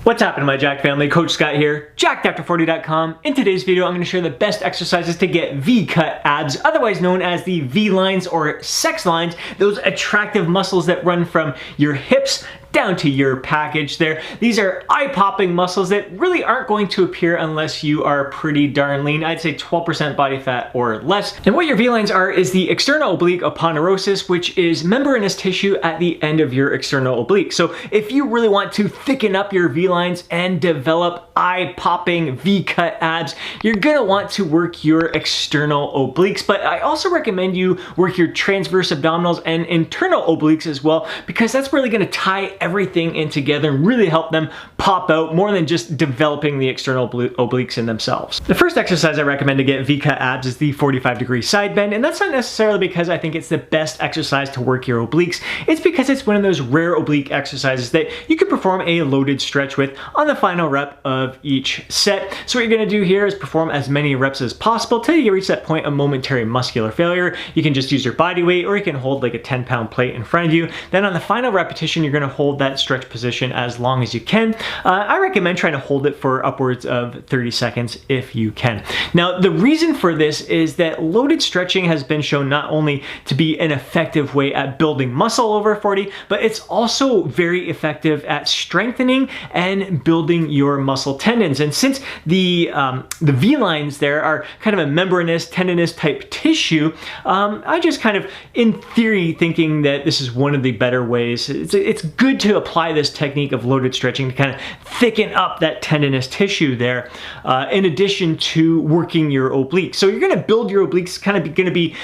What's happening, my Jack family? Coach Scott here, jacked40.com. In today's video, I'm going to share the best exercises to get V-cut abs, otherwise known as the V-lines or sex lines, those attractive muscles that run from your hips down to your package there. These are eye-popping muscles that really aren't going to appear unless you are pretty darn lean. I'd say 12% body fat or less. And what your V-lines are is the external oblique aponeurosis, which is membranous tissue at the end of your external oblique. So if you really want to thicken up your V-lines and develop eye-popping V-cut abs, you're gonna want to work your external obliques. But I also recommend you work your transverse abdominals and internal obliques as well, because that's really gonna tie everything in together and really help them pop out more than just developing the external obliques in themselves. The first exercise I recommend to get V-cut abs is the 45-degree side bend, and that's not necessarily because I think it's the best exercise to work your obliques. It's because it's one of those rare oblique exercises that you can perform a loaded stretch with on the final rep of each set. So what you're gonna do here is perform as many reps as possible till you reach that point of momentary muscular failure. You can just use your body weight, or you can hold like a 10-pound plate in front of you. Then on the final repetition, you're gonna hold that stretch position as long as you can. I recommend trying to hold it for upwards of 30 seconds if you can. Now, the reason for this is that loaded stretching has been shown not only to be an effective way at building muscle over 40, but it's also very effective at strengthening and building your muscle tendons. And since the V-lines there are kind of a membranous, tendinous type tissue, I just kind of, in theory, thinking that this is one of the better ways. It's good to apply this technique of loaded stretching to kind of thicken up that tendinous tissue there, in addition to working your obliques. So you're going to build your obliques, kind of going to be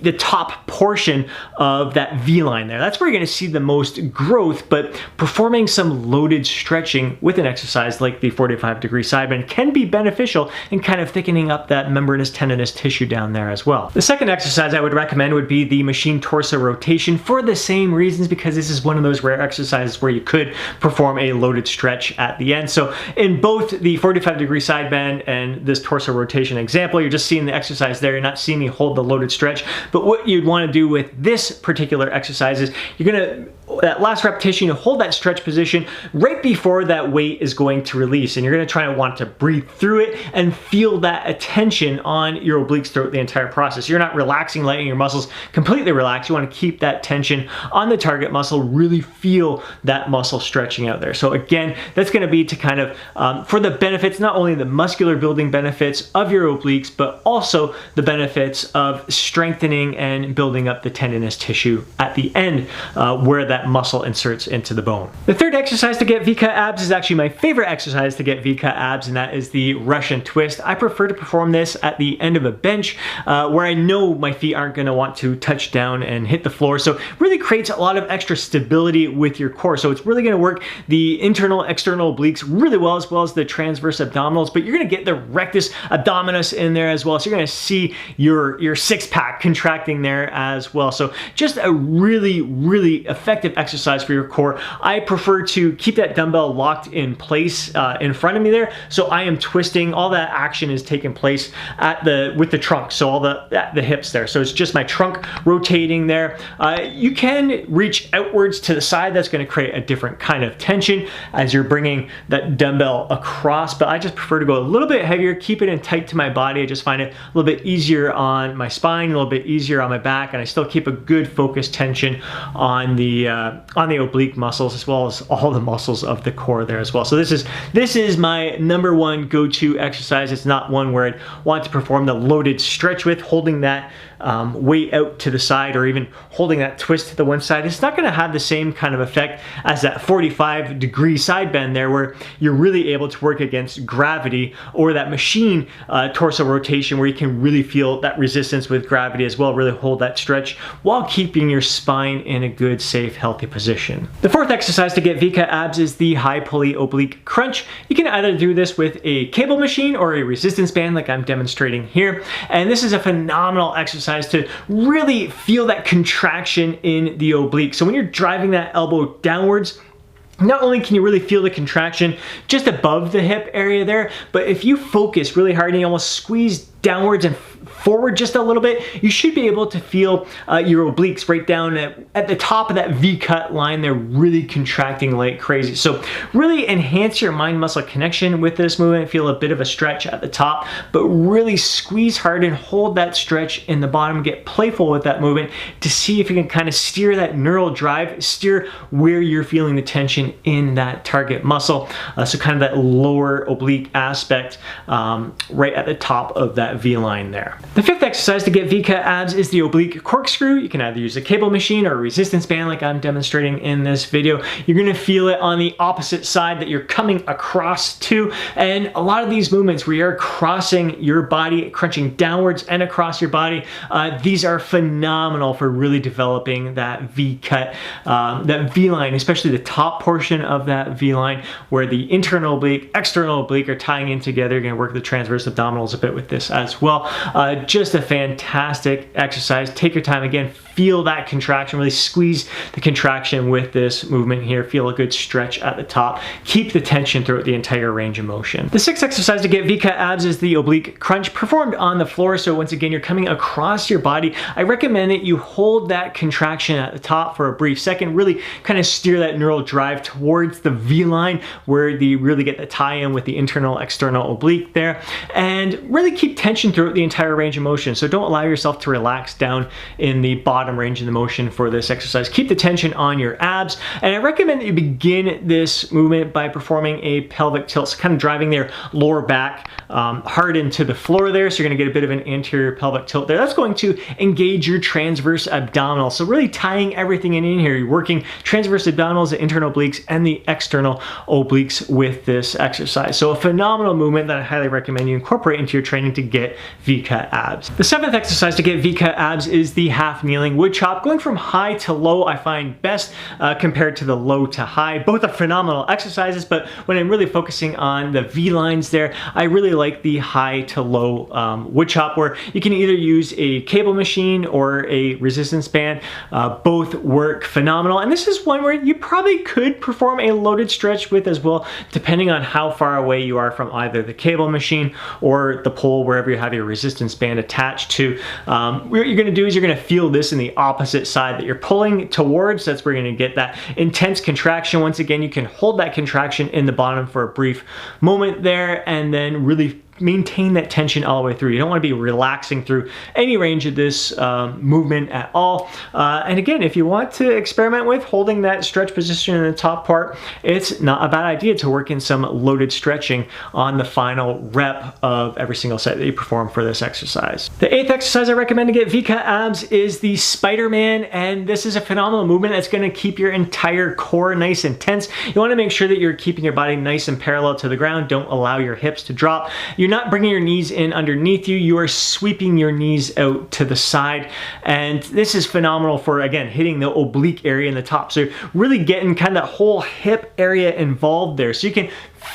the top portion of that V-line there. That's where you're going to see the most growth, but performing some loaded stretching with an exercise like the 45-degree side bend can be beneficial in kind of thickening up that membranous tendinous tissue down there as well. The second exercise I would recommend would be the machine torso rotation, for the same reasons, because this is one of those rare exercises where you could perform a loaded stretch at the end. So in both the 45-degree side bend and this torso rotation example, you're just seeing the exercise there. You're not seeing me hold the loaded stretch. But what you'd want to do with this particular exercise is you're going to, that last repetition, you hold that stretch position right before that weight is going to release, and you're going to try to want to breathe through it and feel that attention on your obliques throughout the entire process. You're not relaxing, letting your muscles completely relax. You want to keep that tension on the target muscle, really feel that muscle stretching out there. So again, that's going to be to kind of for the benefits, not only the muscular building benefits of your obliques, but also the benefits of strengthening and building up the tendinous tissue at the end, where that muscle inserts into the bone. The third exercise to get V-cut abs is actually my favorite exercise to get V-cut abs, and that is the Russian twist. I prefer to perform this at the end of a bench, where I know my feet aren't going to want to touch down and hit the floor. So it really creates a lot of extra stability with your core. So it's really going to work the internal, external obliques really well as the transverse abdominals, but you're going to get the rectus abdominis in there as well. So you're going to see your six-pack contracting there as well. So just a really, really effective exercise for your core. I prefer to keep that dumbbell locked in place in front of me there. So I am twisting, all that action is taking place with the trunk. So all the hips there. So it's just my trunk rotating there. You can reach outwards to the side. That's going to create a different kind of tension as you're bringing that dumbbell across, but I just prefer to go a little bit heavier, keep it in tight to my body. I just find it a little bit easier on my spine, a little bit easier on my back, and I still keep a good focused tension on the oblique muscles, as well as all the muscles of the core there as well. So this is my number one go-to exercise. It's not one where I'd want to perform the loaded stretch with, holding that weight out to the side, or even holding that twist to the one side. It's not going to have the same kind of effect as that 45-degree side bend there, where you're really able to work against gravity, or that machine torso rotation, where you can really feel that resistance with gravity as well, really hold that stretch while keeping your spine in a good, safe, healthy position. The fourth exercise to get V-cut abs is the high pulley oblique crunch. You can either do this with a cable machine or a resistance band like I'm demonstrating here, and this is a phenomenal exercise to really feel that contraction in the oblique. So when you're driving that elbow downwards, not only can you really feel the contraction just above the hip area there, but if you focus really hard and you almost squeeze downwards and forward just a little bit, you should be able to feel your obliques right down at the top of that V-cut line. They're really contracting like crazy. So really enhance your mind muscle connection with this movement. Feel a bit of a stretch at the top, but really squeeze hard and hold that stretch in the bottom. Get playful with that movement to see if you can kind of steer that neural drive, steer where you're feeling the tension in that target muscle. So kind of that lower oblique aspect right at the top of that V line there. The fifth exercise to get V-cut abs is the oblique corkscrew. You can either use a cable machine or a resistance band like I'm demonstrating in this video. You're gonna feel it on the opposite side that you're coming across to. And a lot of these movements where you're crossing your body, crunching downwards and across your body, these are phenomenal for really developing that V-cut, that V-line, especially the top portion of that V-line where the internal oblique, external oblique are tying in together. You're gonna work the transverse abdominals a bit with this as well. Just a fantastic exercise. Take your time. Again, feel that contraction, really squeeze the contraction with this movement here. Feel a good stretch at the top. Keep the tension throughout the entire range of motion. The sixth exercise to get V-cut abs is the oblique crunch, performed on the floor. So once again, you're coming across your body. I recommend that you hold that contraction at the top for a brief second, really kind of steer that neural drive towards the V-line where you really get the tie-in with the internal, external oblique there, and really keep tension throughout the entire range of motion. So don't allow yourself to relax down in the bottom range of the motion for this exercise. Keep the tension on your abs, and I recommend that you begin this movement by performing a pelvic tilt, so kind of driving their lower back hard into the floor there. So you're going to get a bit of an anterior pelvic tilt there. That's going to engage your transverse abdominal. So really tying everything in here. You're working transverse abdominals, the internal obliques, and the external obliques with this exercise. So a phenomenal movement that I highly recommend you incorporate into your training to get V-cut abs. The seventh exercise to get V-cut abs is the half kneeling wood chop. Going from high to low I find best compared to the low to high. Both are phenomenal exercises, but when I'm really focusing on the V lines there, I really like the high to low wood chop, where you can either use a cable machine or a resistance band. Both work phenomenal, and this is one where you probably could perform a loaded stretch with as well, depending on how far away you are from either the cable machine or the pole, wherever you have your resistance band attached to. What you're going to do is you're going to feel this in the opposite side that you're pulling towards. That's where you're going to get that intense contraction. Once again, you can hold that contraction in the bottom for a brief moment there, and then really maintain that tension all the way through. You don't want to be relaxing through any range of this movement at all. And again, if you want to experiment with holding that stretch position in the top part, it's not a bad idea to work in some loaded stretching on the final rep of every single set that you perform for this exercise. The eighth exercise I recommend to get V-cut abs is the Spiderman, and this is a phenomenal movement that's going to keep your entire core nice and tense. You want to make sure that you're keeping your body nice and parallel to the ground. Don't allow your hips to drop. You're not bringing your knees in underneath you. You are sweeping your knees out to the side. And this is phenomenal for, again, hitting the oblique area in the top. So really getting kind of that whole hip area involved there. So you can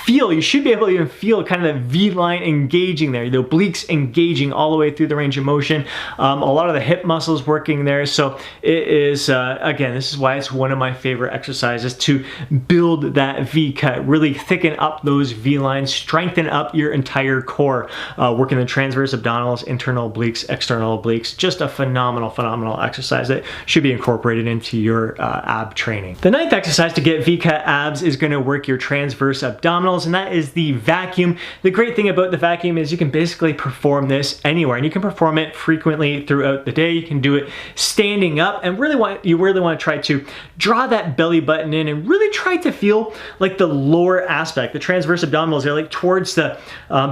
feel, you should be able to even feel kind of the V-line engaging there, the obliques engaging all the way through the range of motion. A lot of the hip muscles working there. So it is, again, this is why it's one of my favorite exercises to build that V-cut, really thicken up those V-lines, strengthen up your entire core, working the transverse abdominals, internal obliques, external obliques. Just a phenomenal, phenomenal exercise that should be incorporated into your ab training. The ninth exercise to get V-cut abs is going to work your transverse abdominals, and that is the vacuum. The great thing about the vacuum is you can basically perform this anywhere, and you can perform it frequently throughout the day. You can do it standing up, and you really want to try to draw that belly button in and really try to feel like the lower aspect. The transverse abdominals are like towards the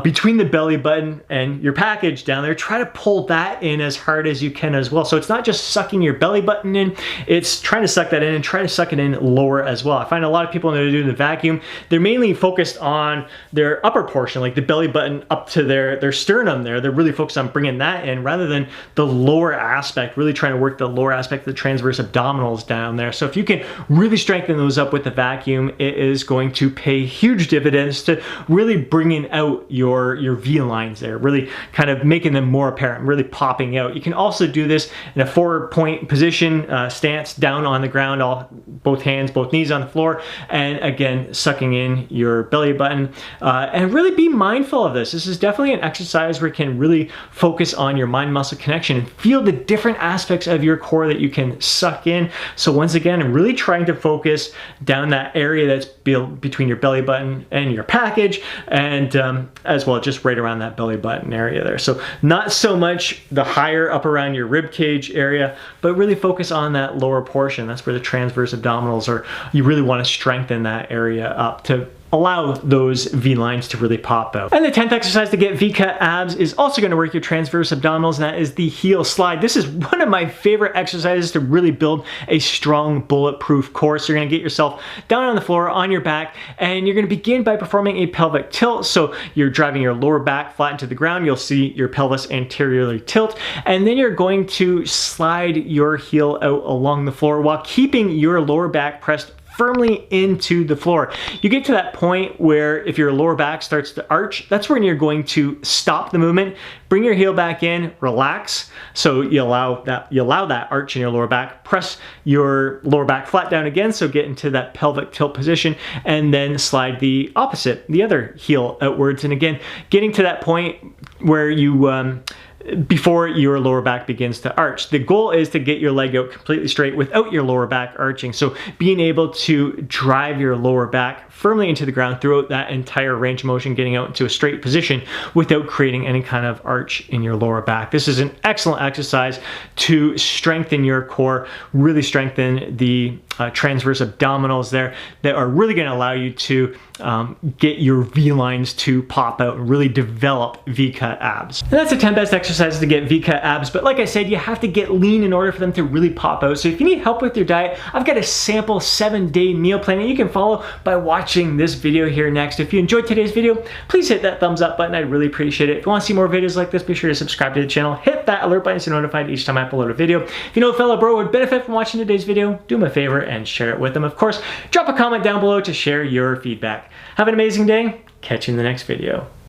between the belly button and your package down there. Try to pull that in as hard as you can as well. So it's not just sucking your belly button in, it's trying to suck that in and try to suck it in lower as well. I find a lot of people when they're doing the vacuum, they're mainly focused on their upper portion, like the belly button up to their sternum there. They're really focused on bringing that in rather than the lower aspect, really trying to work the lower aspect of the transverse abdominals down there. So if you can really strengthen those up with the vacuum, it is going to pay huge dividends to really bringing out your your V-lines there, really kind of making them more apparent, really popping out. You can also do this in a 4-point position, stance, down on the ground, both hands, both knees on the floor, and again, sucking in your belly button. And really be mindful of this. This is definitely an exercise where you can really focus on your mind-muscle connection and feel the different aspects of your core that you can suck in. So once again, I'm really trying to focus down that area that's built between your belly button and your package, and as well just right around that belly button area there. So not so much the higher up around your rib cage area, but really focus on that lower portion. That's where the transverse abdominals are. You really want to strengthen that area up to allow those V-lines to really pop out. And the 10th exercise to get V-cut abs is also going to work your transverse abdominals, and that is the heel slide. This is one of my favorite exercises to really build a strong bulletproof core. So you're going to get yourself down on the floor on your back, and you're going to begin by performing a pelvic tilt. So you're driving your lower back flat into the ground. You'll see your pelvis anteriorly tilt, and then you're going to slide your heel out along the floor while keeping your lower back pressed firmly into the floor. You get to that point where if your lower back starts to arch, that's when you're going to stop the movement, bring your heel back in, relax. So you allow that arch in your lower back, press your lower back flat down again, so get into that pelvic tilt position, and then slide the other heel outwards. And again, getting to that point where you before your lower back begins to arch. The goal is to get your leg out completely straight without your lower back arching. So being able to drive your lower back firmly into the ground throughout that entire range of motion, getting out into a straight position without creating any kind of arch in your lower back. This is an excellent exercise to strengthen your core, really strengthen the transverse abdominals there, that are really going to allow you to get your V-lines to pop out and really develop V-cut abs. And that's the 10 best exercises to get V-cut abs, but like I said, you have to get lean in order for them to really pop out. So if you need help with your diet, I've got a sample 7-day meal plan that you can follow by watching this video here next. If you enjoyed today's video, please hit that thumbs up button. I'd really appreciate it. If you want to see more videos like this, be sure to subscribe to the channel, hit that alert button so you're notified each time I upload a video. If you know a fellow bro would benefit from watching today's video, do me a favor and share it with them. Of course, drop a comment down below to share your feedback. Have an amazing day. Catch you in the next video.